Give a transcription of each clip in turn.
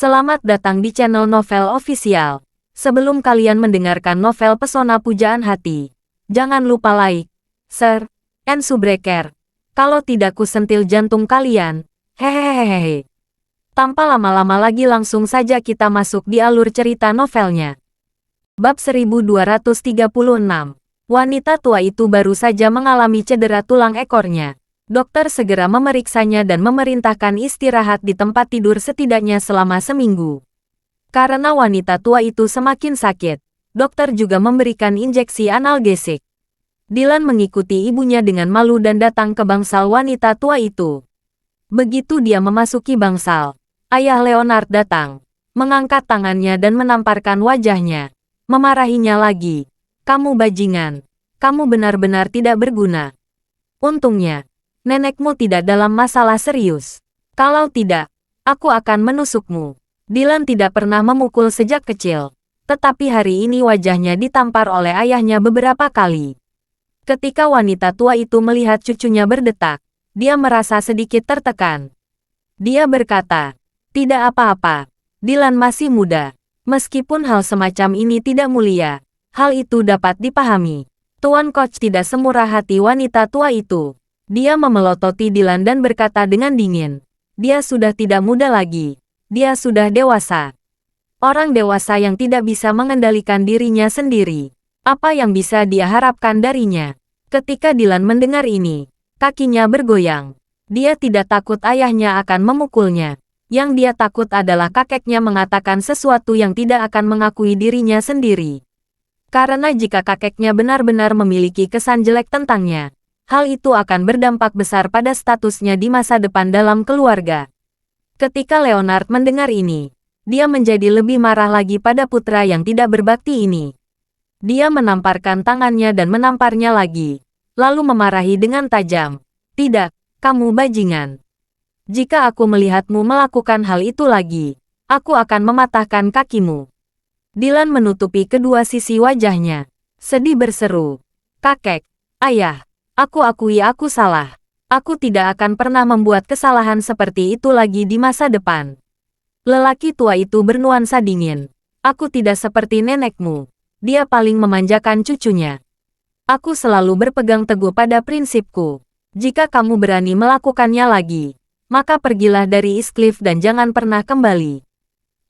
Selamat datang di channel Novel Official. Sebelum kalian mendengarkan novel Pesona Pujaan Hati, jangan lupa like, share, and subscribe. Kalau tidak ku sentil jantung kalian. Hehehehe. Tanpa lama-lama lagi langsung saja kita masuk di alur cerita novelnya. Bab 1236. Wanita tua itu baru saja mengalami cedera tulang ekornya. Dokter segera memeriksanya dan memerintahkan istirahat di tempat tidur setidaknya selama seminggu. Karena wanita tua itu semakin sakit, dokter juga memberikan injeksi analgesik. Dylan mengikuti ibunya dengan malu dan datang ke bangsal wanita tua itu. Begitu dia memasuki bangsal, ayah Leonard datang, mengangkat tangannya dan menamparkan wajahnya, memarahinya lagi. "Kamu bajingan, kamu benar-benar tidak berguna. Untungnya nenekmu tidak dalam masalah serius. Kalau tidak, aku akan menusukmu." Dylan tidak pernah memukul sejak kecil, tetapi hari ini wajahnya ditampar oleh ayahnya beberapa kali. Ketika wanita tua itu melihat cucunya berdetak, dia merasa sedikit tertekan. Dia berkata, "Tidak apa-apa, Dylan masih muda. Meskipun hal semacam ini tidak mulia, hal itu dapat dipahami." Tuan Koch tidak semurah hati wanita tua itu. Dia memelototi Dylan dan berkata dengan dingin, "Dia sudah tidak muda lagi. Dia sudah dewasa. Orang dewasa yang tidak bisa mengendalikan dirinya sendiri. Apa yang bisa dia harapkan darinya?" Ketika Dylan mendengar ini, kakinya bergoyang. Dia tidak takut ayahnya akan memukulnya. Yang dia takut adalah kakeknya mengatakan sesuatu yang tidak akan mengakui dirinya sendiri. Karena jika kakeknya benar-benar memiliki kesan jelek tentangnya, hal itu akan berdampak besar pada statusnya di masa depan dalam keluarga. Ketika Leonard mendengar ini, dia menjadi lebih marah lagi pada putra yang tidak berbakti ini. Dia menamparkan tangannya dan menamparnya lagi, lalu memarahi dengan tajam. "Tidak, kamu bajingan. Jika aku melihatmu melakukan hal itu lagi, aku akan mematahkan kakimu." Dylan menutupi kedua sisi wajahnya, sedih berseru, "Kakek, ayah, aku akui aku salah. Aku tidak akan pernah membuat kesalahan seperti itu lagi di masa depan." Lelaki tua itu bernuansa dingin. "Aku tidak seperti nenekmu. Dia paling memanjakan cucunya. Aku selalu berpegang teguh pada prinsipku. Jika kamu berani melakukannya lagi, maka pergilah dari Eastcliff dan jangan pernah kembali."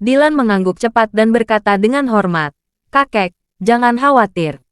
Dylan mengangguk cepat dan berkata dengan hormat, "Kakek, jangan khawatir.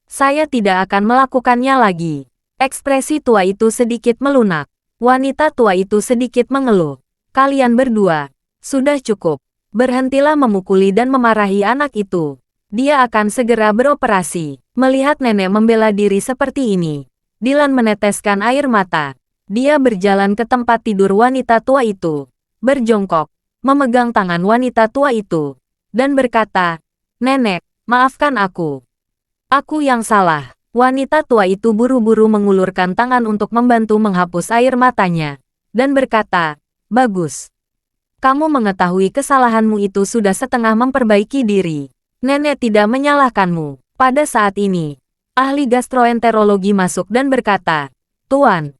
Saya tidak akan melakukannya lagi." Ekspresi tua itu sedikit melunak. Wanita tua itu sedikit mengeluh. "Kalian berdua, sudah cukup. Berhentilah memukuli dan memarahi anak itu. Dia akan segera beroperasi." Melihat nenek membela diri seperti ini, Dylan meneteskan air mata. Dia berjalan ke tempat tidur wanita tua itu, berjongkok, memegang tangan wanita tua itu, dan berkata, "Nenek, maafkan aku. Aku yang salah." Wanita tua itu buru-buru mengulurkan tangan untuk membantu menghapus air matanya, dan berkata, "Bagus. Kamu mengetahui kesalahanmu itu sudah setengah memperbaiki diri. Nenek tidak menyalahkanmu." Pada saat ini, ahli gastroenterologi masuk dan berkata, Tuan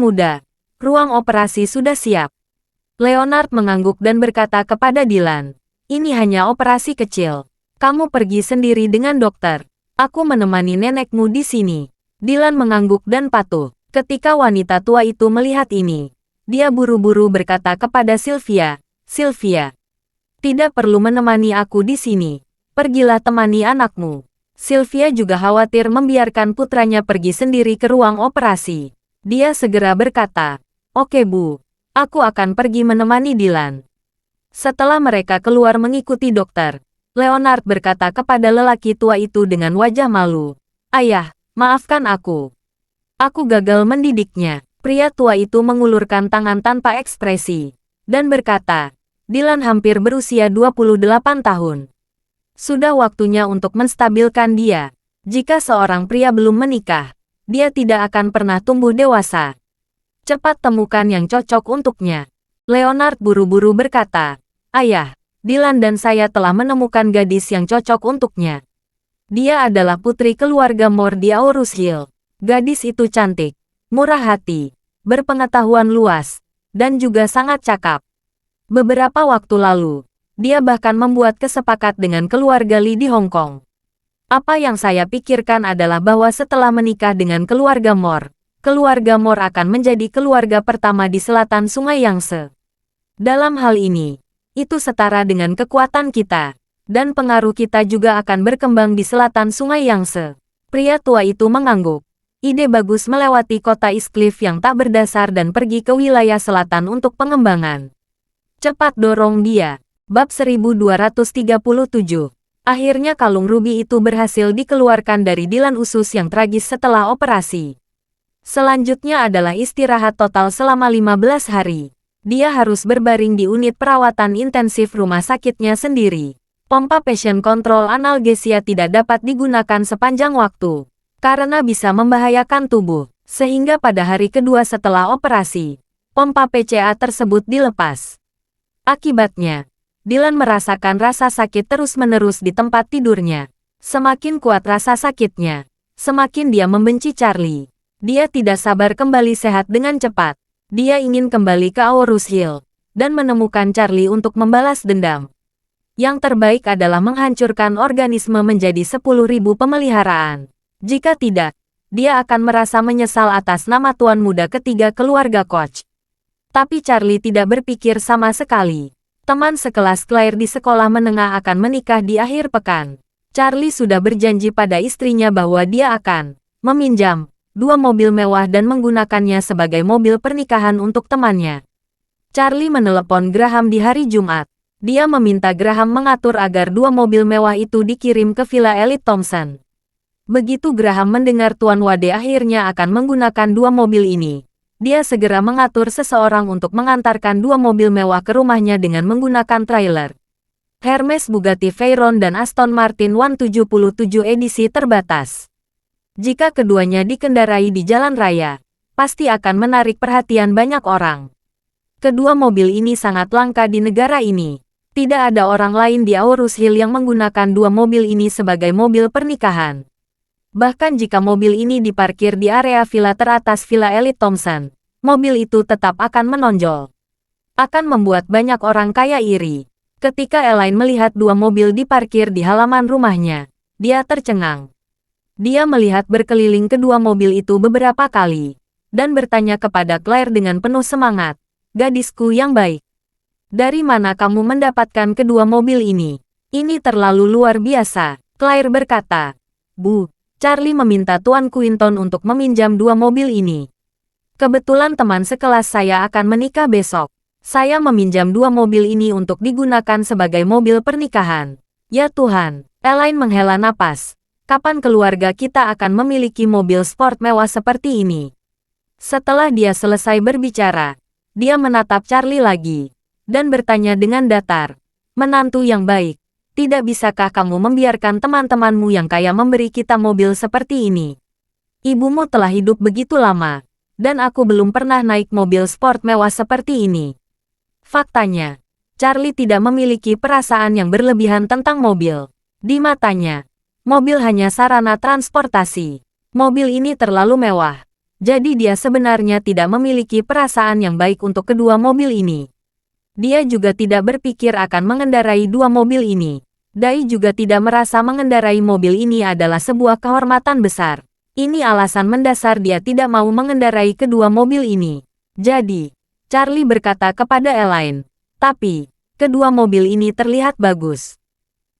muda, ruang operasi sudah siap." Leonard mengangguk dan berkata kepada Dylan, "Ini hanya operasi kecil. Kamu pergi sendiri dengan dokter. Aku menemani nenekmu di sini." Dylan mengangguk dan patuh. Ketika wanita tua itu melihat ini, dia buru-buru berkata kepada Sylvia, "Sylvia, tidak perlu menemani aku di sini. Pergilah temani anakmu." Sylvia juga khawatir membiarkan putranya pergi sendiri ke ruang operasi. Dia segera berkata, "Oke Bu, aku akan pergi menemani Dylan." Setelah mereka keluar mengikuti dokter, Leonard berkata kepada lelaki tua itu dengan wajah malu, "Ayah, maafkan aku. Aku gagal mendidiknya." Pria tua itu mengulurkan tangan tanpa ekspresi, dan berkata, "Dylan hampir berusia 28 tahun. Sudah waktunya untuk menstabilkan dia. Jika seorang pria belum menikah, dia tidak akan pernah tumbuh dewasa. Cepat temukan yang cocok untuknya." Leonard buru-buru berkata, "Ayah, Dylan dan saya telah menemukan gadis yang cocok untuknya. Dia adalah putri keluarga Moore di Aurus Hill. Gadis itu cantik, murah hati, berpengetahuan luas, dan juga sangat cakap. Beberapa waktu lalu, dia bahkan membuat kesepakat dengan keluarga Li di Hong Kong. Apa yang saya pikirkan adalah bahwa setelah menikah dengan keluarga Moore akan menjadi keluarga pertama di selatan Sungai Yangtze. Dalam hal ini, itu setara dengan kekuatan kita, dan pengaruh kita juga akan berkembang di selatan Sungai Yangtze. Pria tua itu mengangguk. Ide bagus melewati kota East Cliff yang tak berdasar dan pergi ke wilayah selatan untuk pengembangan. Cepat dorong dia. Bab 1237. Akhirnya kalung rubi itu berhasil dikeluarkan dari dilan usus yang tragis setelah operasi. Selanjutnya adalah istirahat total selama 15 hari. Dia harus berbaring di unit perawatan intensif rumah sakitnya sendiri. Pompa passion control analgesia tidak dapat digunakan sepanjang waktu, karena bisa membahayakan tubuh, sehingga pada hari kedua setelah operasi, pompa PCA tersebut dilepas. Akibatnya, Dylan merasakan rasa sakit terus-menerus di tempat tidurnya. Semakin kuat rasa sakitnya, semakin dia membenci Charlie. Dia tidak sabar kembali sehat dengan cepat. Dia ingin kembali ke Aorus Hill dan menemukan Charlie untuk membalas dendam. Yang terbaik adalah menghancurkan organisme menjadi 10.000 pemeliharaan. Jika tidak, dia akan merasa menyesal atas nama tuan muda ketiga keluarga Koch. Tapi Charlie tidak berpikir sama sekali. Teman sekelas Claire di sekolah menengah akan menikah di akhir pekan. Charlie sudah berjanji pada istrinya bahwa dia akan meminjam 2 mobil mewah dan menggunakannya sebagai mobil pernikahan untuk temannya. Charlie menelepon Graham di hari Jumat. Dia meminta Graham mengatur agar 2 mobil mewah itu dikirim ke Villa Elite Thompson. Begitu Graham mendengar Tuan Wade akhirnya akan menggunakan 2 mobil ini, dia segera mengatur seseorang untuk mengantarkan 2 mobil mewah ke rumahnya dengan menggunakan trailer. Hermes Bugatti Veyron dan Aston Martin 177 edisi terbatas. Jika keduanya dikendarai di jalan raya, pasti akan menarik perhatian banyak orang. Kedua mobil ini sangat langka di negara ini. Tidak ada orang lain di Aorus Hill yang menggunakan 2 mobil ini sebagai mobil pernikahan. Bahkan jika mobil ini diparkir di area villa teratas Villa Elite Thompson, mobil itu tetap akan menonjol. Akan membuat banyak orang kaya iri. Ketika Elaine melihat 2 mobil diparkir di halaman rumahnya, dia tercengang. Dia melihat berkeliling kedua mobil itu beberapa kali, dan bertanya kepada Claire dengan penuh semangat, "Gadisku yang baik, dari mana kamu mendapatkan kedua mobil ini? Ini terlalu luar biasa." Claire berkata, "Bu, Charlie meminta Tuan Quinton untuk meminjam 2 mobil ini. Kebetulan teman sekelas saya akan menikah besok. Saya meminjam 2 mobil ini untuk digunakan sebagai mobil pernikahan." Ya Tuhan, Elaine menghela napas. Kapan keluarga kita akan memiliki mobil sport mewah seperti ini? Setelah dia selesai berbicara, dia menatap Charlie lagi, dan bertanya dengan datar, "Menantu yang baik, tidak bisakah kamu membiarkan teman-temanmu yang kaya memberi kita mobil seperti ini? Ibumu telah hidup begitu lama, dan aku belum pernah naik mobil sport mewah seperti ini." Faktanya, Charlie tidak memiliki perasaan yang berlebihan tentang mobil. Di matanya, mobil hanya sarana transportasi. Mobil ini terlalu mewah, jadi dia sebenarnya tidak memiliki perasaan yang baik untuk kedua mobil ini. Dia juga tidak berpikir akan mengendarai 2 mobil ini. Dai juga tidak merasa mengendarai mobil ini adalah sebuah kehormatan besar. Ini alasan mendasar dia tidak mau mengendarai kedua mobil ini. Jadi, Charlie berkata kepada Elaine, "Tapi, kedua mobil ini terlihat bagus.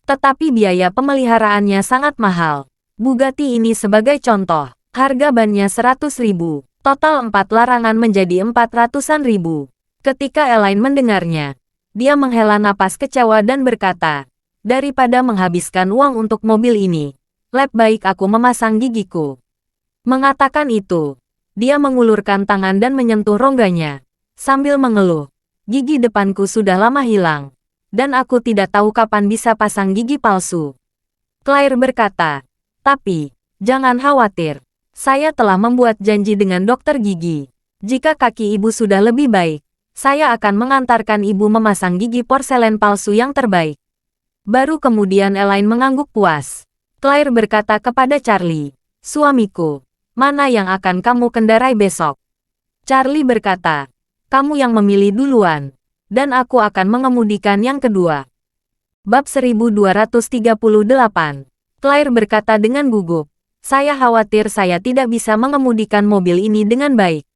Tetapi biaya pemeliharaannya sangat mahal. Bugatti ini sebagai contoh, harga bannya 100.000, total 4 larangan menjadi 400.000. Ketika Elaine mendengarnya, dia menghela napas kecewa dan berkata, "Daripada menghabiskan uang untuk mobil ini, lebih baik aku memasang gigiku." Mengatakan itu, dia mengulurkan tangan dan menyentuh rongganya, sambil mengeluh, "Gigi depanku sudah lama hilang, dan aku tidak tahu kapan bisa pasang gigi palsu." Claire berkata, "Tapi, jangan khawatir. Saya telah membuat janji dengan dokter gigi. Jika kaki ibu sudah lebih baik, saya akan mengantarkan ibu memasang gigi porselen palsu yang terbaik." Baru kemudian Elaine mengangguk puas. Claire berkata kepada Charlie, "Suamiku, mana yang akan kamu kendarai besok?" Charlie berkata, "Kamu yang memilih duluan." dan aku akan mengemudikan yang kedua. Bab 1238. Claire berkata dengan gugup. Saya khawatir saya tidak bisa mengemudikan mobil ini dengan baik.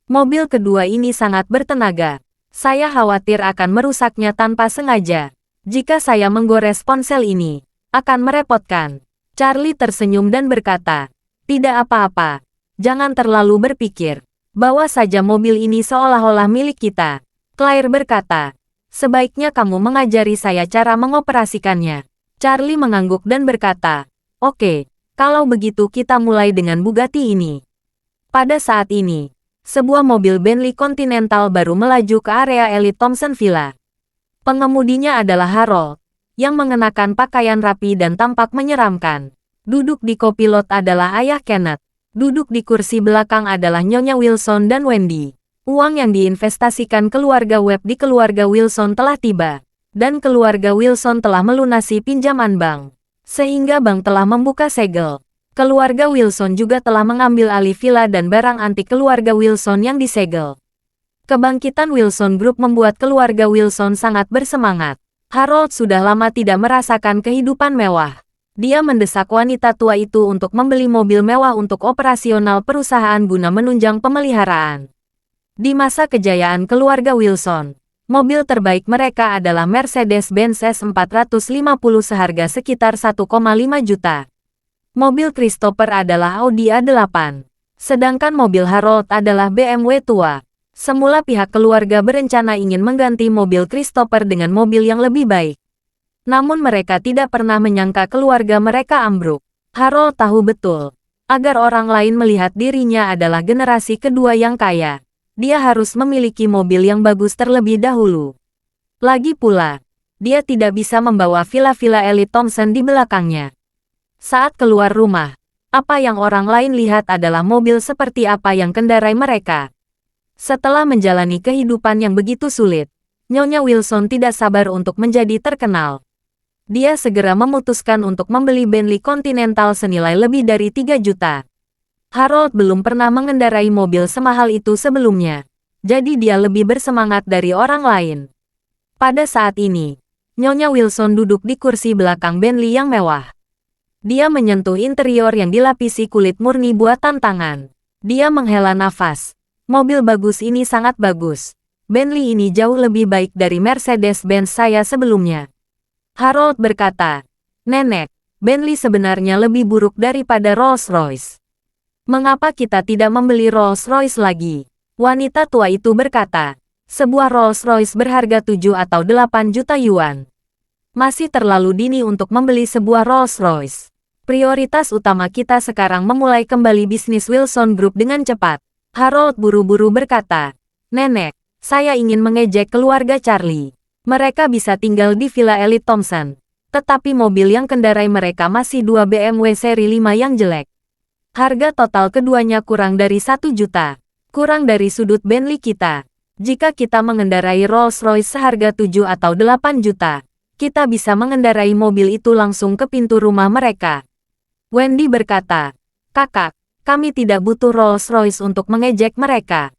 Mobil kedua ini sangat bertenaga. Saya khawatir akan merusaknya tanpa sengaja. Jika saya menggores ponsel ini, akan merepotkan. Charlie tersenyum dan berkata, tidak apa-apa. Jangan terlalu berpikir. Bawa saja mobil ini seolah-olah milik kita. Claire berkata, sebaiknya kamu mengajari saya cara mengoperasikannya. Charlie mengangguk dan berkata, oke, kalau begitu kita mulai dengan Bugatti ini. Pada saat ini, sebuah mobil Bentley Continental baru melaju ke area elit Thompson Villa. Pengemudinya adalah Harold, yang mengenakan pakaian rapi dan tampak menyeramkan. Duduk di kopilot adalah ayah Kenneth. Duduk di kursi belakang adalah Nyonya Wilson dan Wendy. Uang yang diinvestasikan keluarga Webb di keluarga Wilson telah tiba, dan keluarga Wilson telah melunasi pinjaman bank, sehingga bank telah membuka segel. Keluarga Wilson juga telah mengambil alih villa dan barang antik keluarga Wilson yang disegel. Kebangkitan Wilson Group membuat keluarga Wilson sangat bersemangat. Harold sudah lama tidak merasakan kehidupan mewah. Dia mendesak wanita tua itu untuk membeli mobil mewah untuk operasional perusahaan guna menunjang pemeliharaan. Di masa kejayaan keluarga Wilson, mobil terbaik mereka adalah Mercedes-Benz S450 seharga sekitar 1,5 juta. Mobil Christopher adalah Audi A8. Sedangkan mobil Harold adalah BMW tua. Semula pihak keluarga berencana ingin mengganti mobil Christopher dengan mobil yang lebih baik. Namun mereka tidak pernah menyangka keluarga mereka ambruk. Harold tahu betul, agar orang lain melihat dirinya adalah generasi kedua yang kaya, dia harus memiliki mobil yang bagus terlebih dahulu. Lagi pula, dia tidak bisa membawa villa-villa elit Thompson di belakangnya. Saat keluar rumah, apa yang orang lain lihat adalah mobil seperti apa yang kendarai mereka. Setelah menjalani kehidupan yang begitu sulit, Nyonya Wilson tidak sabar untuk menjadi terkenal. Dia segera memutuskan untuk membeli Bentley Continental senilai lebih dari 3 juta. Harold belum pernah mengendarai mobil semahal itu sebelumnya, jadi dia lebih bersemangat dari orang lain. Pada saat ini, Nyonya Wilson duduk di kursi belakang Bentley yang mewah. Dia menyentuh interior yang dilapisi kulit murni buatan tangan. Dia menghela nafas. Mobil bagus ini sangat bagus. Bentley ini jauh lebih baik dari Mercedes-Benz saya sebelumnya. Harold berkata, Nenek, Bentley sebenarnya lebih buruk daripada Rolls-Royce. Mengapa kita tidak membeli Rolls-Royce lagi? Wanita tua itu berkata, sebuah Rolls-Royce berharga 7 atau 8 juta yuan. Masih terlalu dini untuk membeli sebuah Rolls-Royce. Prioritas utama kita sekarang memulai kembali bisnis Wilson Group dengan cepat. Harold buru-buru berkata, Nenek, saya ingin mengejek keluarga Charlie. Mereka bisa tinggal di villa elit Thompson. Tetapi mobil yang kendarai mereka masih 2 BMW seri 5 yang jelek. Harga total keduanya kurang dari 1 juta. Kurang dari sudut Bentley kita. Jika kita mengendarai Rolls-Royce seharga 7 atau 8 juta, kita bisa mengendarai mobil itu langsung ke pintu rumah mereka. Wendy berkata, Kakak, kami tidak butuh Rolls-Royce untuk mengejek mereka.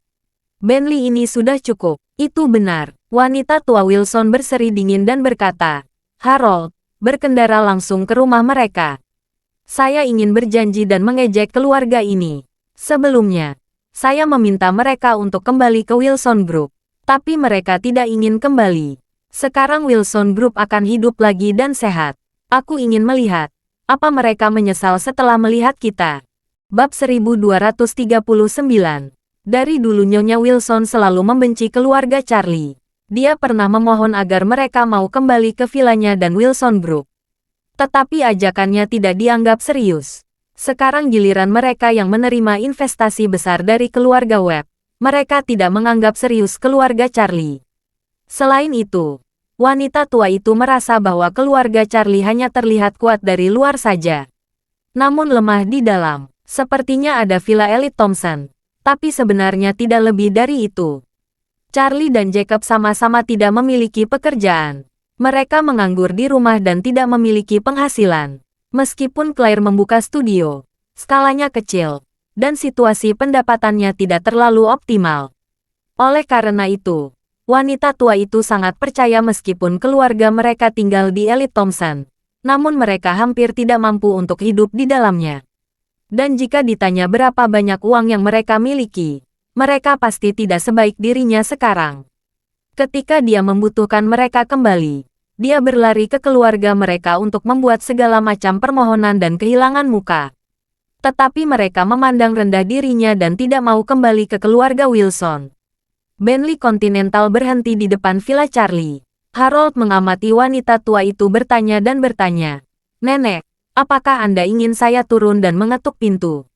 Bentley ini sudah cukup. Itu benar. Wanita tua Wilson berseri dingin dan berkata, Harold, berkendara langsung ke rumah mereka. Saya ingin berjanji dan mengejek keluarga ini. Sebelumnya, saya meminta mereka untuk kembali ke Wilson Group. Tapi mereka tidak ingin kembali. Sekarang Wilson Group akan hidup lagi dan sehat. Aku ingin melihat, apa mereka menyesal setelah melihat kita. Bab 1239. Dari dulu Nyonya Wilson selalu membenci keluarga Charlie. Dia pernah memohon agar mereka mau kembali ke villanya dan Wilson Group. Tetapi ajakannya tidak dianggap serius. Sekarang giliran mereka yang menerima investasi besar dari keluarga Webb. Mereka tidak menganggap serius keluarga Charlie. Selain itu, wanita tua itu merasa bahwa keluarga Charlie hanya terlihat kuat dari luar saja. Namun lemah di dalam. Sepertinya ada villa elit Thompson. Tapi sebenarnya tidak lebih dari itu. Charlie dan Jacob sama-sama tidak memiliki pekerjaan. Mereka menganggur di rumah dan tidak memiliki penghasilan. Meskipun Claire membuka studio, skalanya kecil, dan situasi pendapatannya tidak terlalu optimal. Oleh karena itu, Wanita tua itu sangat percaya meskipun keluarga mereka tinggal di Elite Thompson, namun mereka hampir tidak mampu untuk hidup di dalamnya. Dan jika ditanya berapa banyak uang yang mereka miliki, mereka pasti tidak sebaik dirinya sekarang. Ketika dia membutuhkan mereka kembali, dia berlari ke keluarga mereka untuk membuat segala macam permohonan dan kehilangan muka. Tetapi mereka memandang rendah dirinya dan tidak mau kembali ke keluarga Wilson. Bentley Continental berhenti di depan Villa Charlie. Harold mengamati wanita tua itu bertanya dan bertanya, "Nenek, apakah Anda ingin saya turun dan mengetuk pintu?"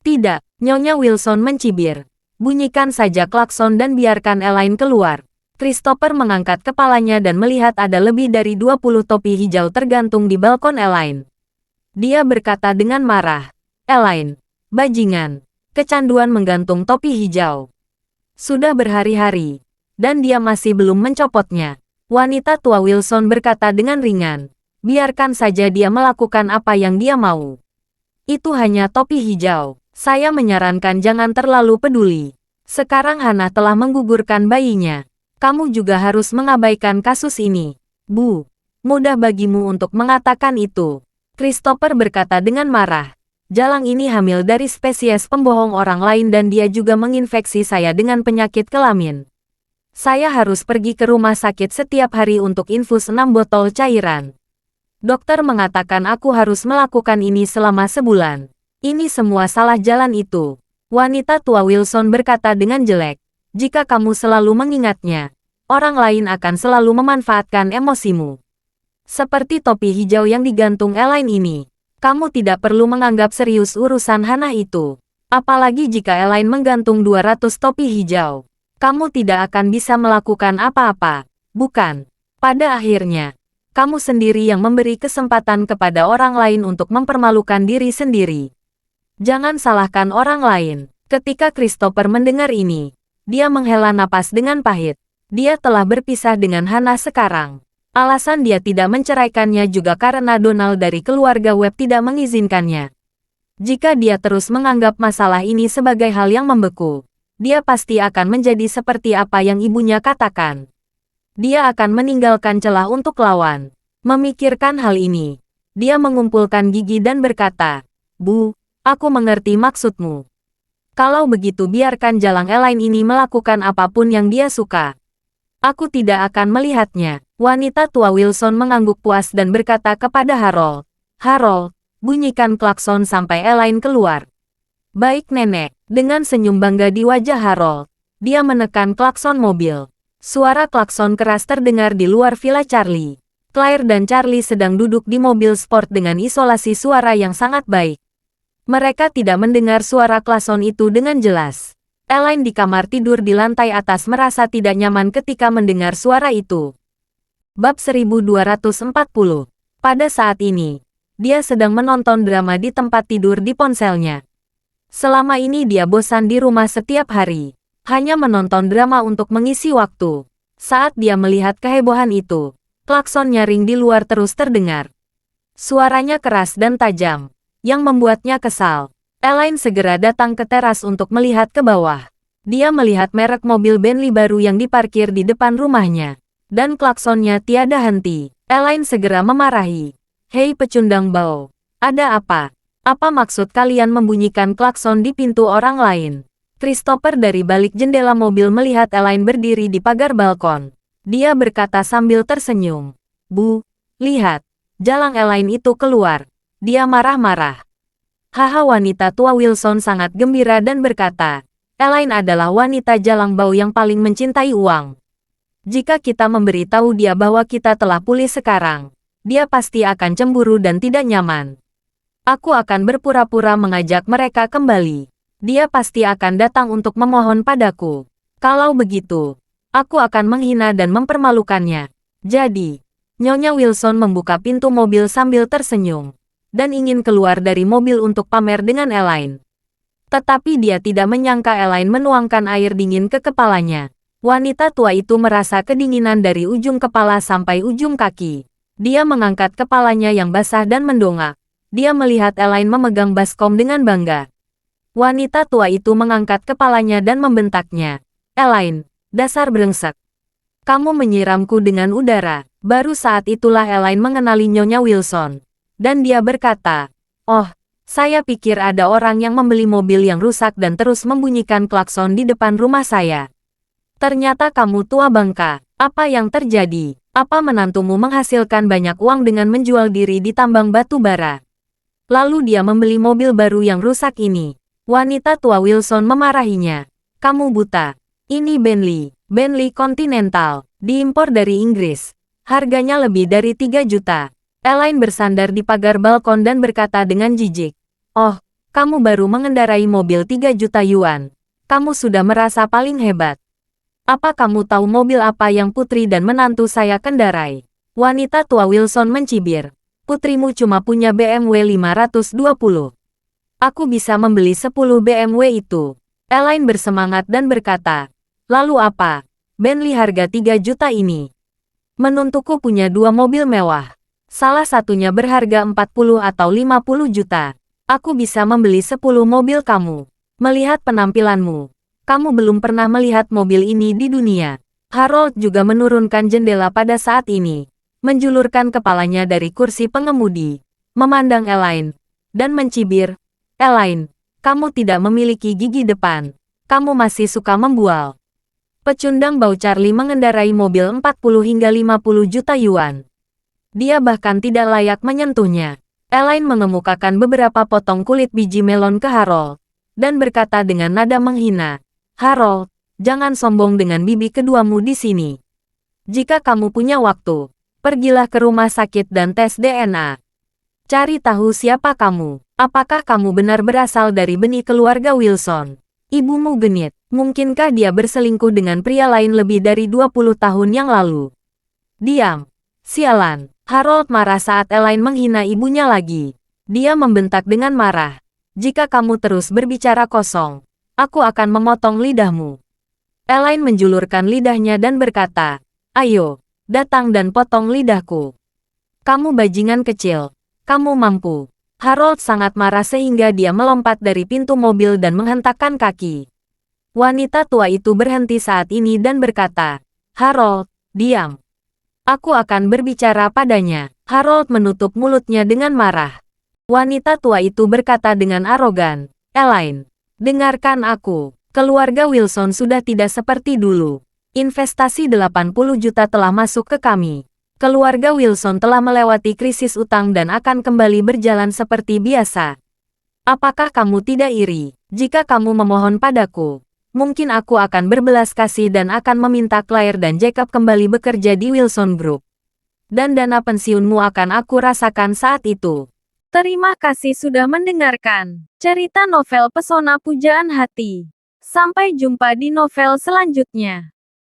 "Tidak," Nyonya Wilson mencibir. "Bunyikan saja klakson dan biarkan Elaine keluar." Christopher mengangkat kepalanya dan melihat ada lebih dari 20 topi hijau tergantung di balkon Elaine. Dia berkata dengan marah, "Elaine, bajingan, kecanduan menggantung topi hijau. Sudah berhari-hari, dan dia masih belum mencopotnya." Wanita tua Wilson berkata dengan ringan, "Biarkan saja dia melakukan apa yang dia mau. Itu hanya topi hijau. Saya menyarankan jangan terlalu peduli. Sekarang Hannah telah menggugurkan bayinya. Kamu juga harus mengabaikan kasus ini." "Bu, mudah bagimu untuk mengatakan itu," Christopher berkata dengan marah. "Jalang ini hamil dari spesies pembohong orang lain dan dia juga menginfeksi saya dengan penyakit kelamin. Saya harus pergi ke rumah sakit setiap hari untuk infus 6 botol cairan. Dokter mengatakan aku harus melakukan ini selama sebulan. Ini semua salah jalan itu." Wanita tua Wilson berkata dengan jelek, "Jika kamu selalu mengingatnya, orang lain akan selalu memanfaatkan emosimu. Seperti topi hijau yang digantung Elaine ini. Kamu tidak perlu menganggap serius urusan Hannah itu. Apalagi jika Elaine menggantung 200 topi hijau. Kamu tidak akan bisa melakukan apa-apa, bukan? Pada akhirnya, kamu sendiri yang memberi kesempatan kepada orang lain untuk mempermalukan diri sendiri. Jangan salahkan orang lain." Ketika Christopher mendengar ini, dia menghela napas dengan pahit. Dia telah berpisah dengan Hannah sekarang. Alasan dia tidak menceraikannya juga karena Donald dari keluarga Webb tidak mengizinkannya. Jika dia terus menganggap masalah ini sebagai hal yang membeku, dia pasti akan menjadi seperti apa yang ibunya katakan. Dia akan meninggalkan celah untuk lawan. Memikirkan hal ini, dia mengumpulkan gigi dan berkata, "Bu, aku mengerti maksudmu. Kalau begitu biarkan jalang Elaine ini melakukan apapun yang dia suka. Aku tidak akan melihatnya." Wanita tua Wilson mengangguk puas dan berkata kepada Harold, "Harold, bunyikan klakson sampai Elaine keluar." "Baik nenek." Dengan senyum bangga di wajah Harold, dia menekan klakson mobil. Suara klakson keras terdengar di luar Villa Charlie. Claire dan Charlie sedang duduk di mobil sport dengan isolasi suara yang sangat baik. Mereka tidak mendengar suara klakson itu dengan jelas. Elaine di kamar tidur di lantai atas merasa tidak nyaman ketika mendengar suara itu. Bab 1240. Pada saat ini, dia sedang menonton drama di tempat tidur di ponselnya. Selama ini dia bosan di rumah setiap hari, hanya menonton drama untuk mengisi waktu. Saat dia melihat kehebohan itu, klakson nyaring di luar terus terdengar. Suaranya keras dan tajam, yang membuatnya kesal. Elaine segera datang ke teras untuk melihat ke bawah. Dia melihat merek mobil Bentley baru yang diparkir di depan rumahnya. Dan klaksonnya tiada henti. Elaine segera memarahi. "Hei pecundang bau, ada apa? Apa maksud kalian membunyikan klakson di pintu orang lain?" Christopher dari balik jendela mobil melihat Elaine berdiri di pagar balkon. Dia berkata sambil tersenyum, "Bu, lihat, jalang Elaine itu keluar." Dia marah-marah. Haha, wanita tua Wilson sangat gembira dan berkata, "Elaine adalah wanita jalang bau yang paling mencintai uang. Jika kita memberitahu dia bahwa kita telah pulih sekarang, dia pasti akan cemburu dan tidak nyaman. Aku akan berpura-pura mengajak mereka kembali. Dia pasti akan datang untuk memohon padaku. Kalau begitu, aku akan menghina dan mempermalukannya." Jadi, Nyonya Wilson membuka pintu mobil sambil tersenyum, dan ingin keluar dari mobil untuk pamer dengan Elaine. Tetapi dia tidak menyangka Elaine menuangkan air dingin ke kepalanya. Wanita tua itu merasa kedinginan dari ujung kepala sampai ujung kaki. Dia mengangkat kepalanya yang basah dan mendongak. Dia melihat Elaine memegang baskom dengan bangga. Wanita tua itu mengangkat kepalanya dan membentaknya, "Elaine, dasar brengsek. Kamu menyiramku dengan udara. Baru saat itulah Elaine mengenali Nyonya Wilson. Dan dia berkata, "Oh, saya pikir ada orang yang membeli mobil yang rusak dan terus membunyikan klakson di depan rumah saya. Ternyata kamu tua bangka. Apa yang terjadi? Apa menantumu menghasilkan banyak uang dengan menjual diri di tambang batu bara? Lalu dia membeli mobil baru yang rusak ini." Wanita tua Wilson memarahinya. "Kamu buta. Ini Bentley Continental, diimpor dari Inggris. Harganya lebih dari 3 juta. Elaine bersandar di pagar balkon dan berkata dengan jijik, "Oh, kamu baru mengendarai mobil 3 juta yuan. Kamu sudah merasa paling hebat. Apa kamu tahu mobil apa yang putri dan menantu saya kendarai?" Wanita tua Wilson mencibir, "Putrimu cuma punya BMW 520. Aku bisa membeli 10 BMW itu." Elaine bersemangat dan berkata, "Lalu apa? Bentley harga 3 juta ini. Menuntuku punya 2 mobil mewah. Salah satunya berharga 40 atau 50 juta. Aku bisa membeli 10 mobil kamu. Melihat penampilanmu, kamu belum pernah melihat mobil ini di dunia." Harold juga menurunkan jendela pada saat ini, menjulurkan kepalanya dari kursi pengemudi, memandang Elaine, dan mencibir, "Elaine, kamu tidak memiliki gigi depan. Kamu masih suka membual." Pecundang bau Charlie mengendarai mobil 40 hingga 50 juta yuan. Dia bahkan tidak layak menyentuhnya. Elaine mengemukakan beberapa potong kulit biji melon ke Harold, dan berkata dengan nada menghina, "Harold, jangan sombong dengan bibi keduamu di sini. Jika kamu punya waktu, pergilah ke rumah sakit dan tes DNA. Cari tahu siapa kamu. Apakah kamu benar berasal dari benih keluarga Wilson? Ibumu genit. Mungkinkah dia berselingkuh dengan pria lain lebih dari 20 tahun yang lalu?" "Diam. Sialan." Harold marah saat Elaine menghina ibunya lagi. Dia membentak dengan marah, "Jika kamu terus berbicara kosong, aku akan memotong lidahmu." Elaine menjulurkan lidahnya dan berkata, "Ayo, datang dan potong lidahku. Kamu bajingan kecil. Kamu mampu." Harold sangat marah sehingga dia melompat dari pintu mobil dan menghentakkan kaki. Wanita tua itu berhenti saat ini dan berkata, "Harold, diam. Aku akan berbicara padanya." Harold menutup mulutnya dengan marah. Wanita tua itu berkata dengan arogan, "Elaine, dengarkan aku. Keluarga Wilson sudah tidak seperti dulu. Investasi 80 juta telah masuk ke kami. Keluarga Wilson telah melewati krisis utang dan akan kembali berjalan seperti biasa. Apakah kamu tidak iri? Jika kamu memohon padaku, mungkin aku akan berbelas kasih dan akan meminta Claire dan Jacob kembali bekerja di Wilson Group. Dan dana pensiunmu akan aku rasakan saat itu." Terima kasih sudah mendengarkan cerita novel Pesona Pujaan Hati. Sampai jumpa di novel selanjutnya.